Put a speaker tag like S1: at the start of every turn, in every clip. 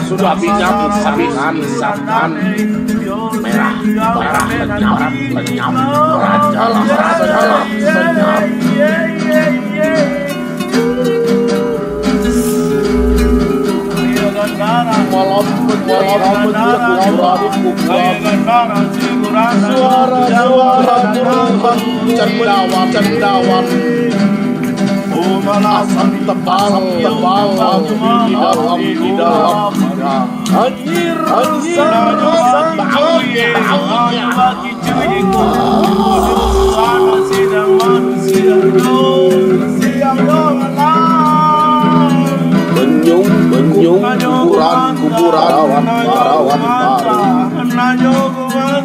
S1: Sudah minyak saban merah lenyap rajalah senyap malam suara cendawan asap tebal di dalam anjir bagi cuiku sana sidang manusia siang benyung kuburan rawan nanyo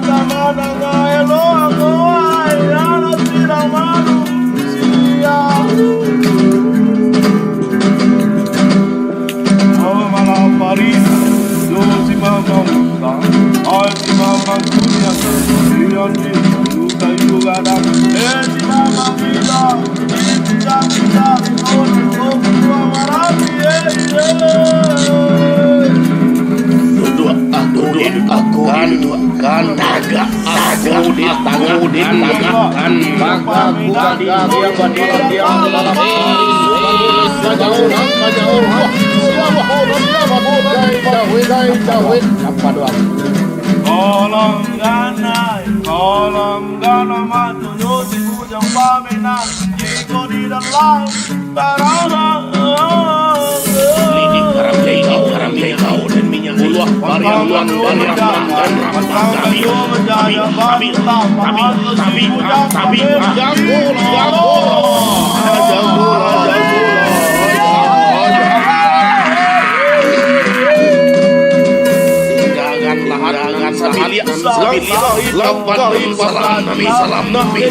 S1: sama dengan elo aku ayana sidang manusia Paris, yo si mama muda, ay si mama kuya, yandi luka yugada, si mama vida, vida, oh marabi, duduk aku kan naga aku ditanggakan maka aku dia Kolam gana matuyo si kujang pamena jiko di dalam barang lidik karam kau dan minyakuluah bariang tapi salam nabi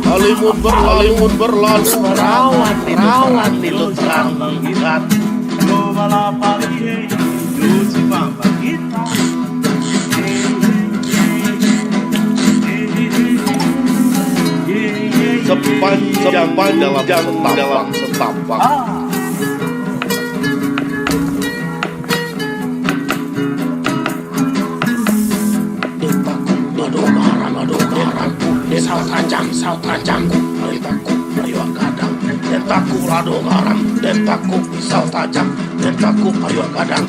S1: Halimut berlalu rawat di lutan mengirat sepanjang dalam setapak Saut tajamku, dentaku payuan kadang, dentaku rado garam, dentaku pisau tajam, dentaku payuan kadang.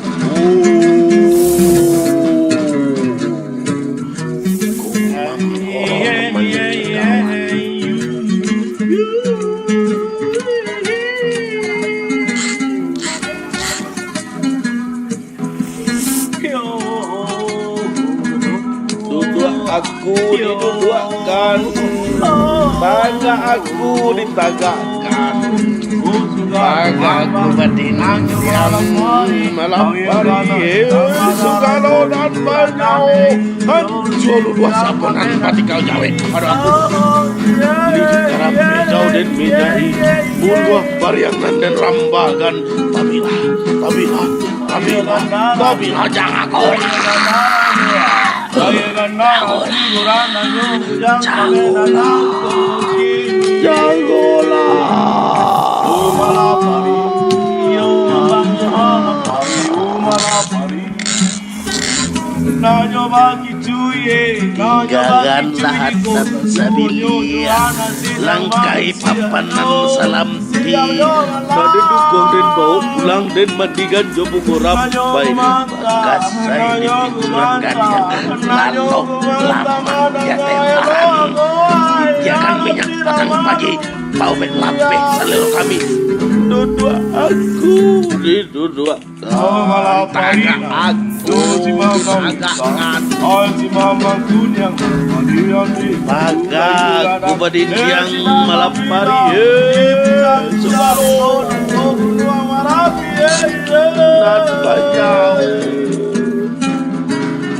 S1: Aku diduduakan, bangga aku ditagakkan, bangga aku berdinang malam hari, sukalo dan banyau, hancur dua saponan pati kau jawe pada aku. Lidik karap hijau dan minyahi, buah bariangan dan rambagan, tabilah jangan kau. Tinggalanlah hatan sabilia, langkai papanan salam ti. Raden dukung den bau pulang den mandikan jobu gorap baik. Kasai di pinturan gadian, lalu lama dia temparan. Jangan minyak datang pagi, bau lape salelo kami. Dua aku, dua. Taga aku, Paga aku badindiang malam pari. Nan banyak.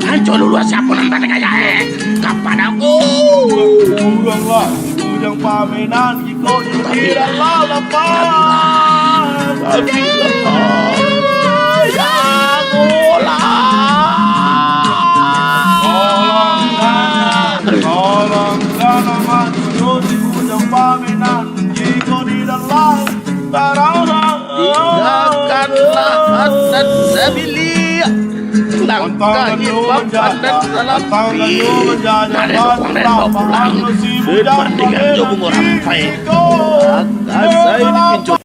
S1: Hancur dulu siapa nonton kaya kapan aku? Ulanglah, yang pamenan ikut tidak lepas. Tapi ya tolong nama yang pamenan ikut tidak lepas. Tinggalkanlah hatan sabilia, langkahi papanan salam ti. Nade sokong den bawa pulang, den mandikan jobu ngorampai. Kasai di pintu.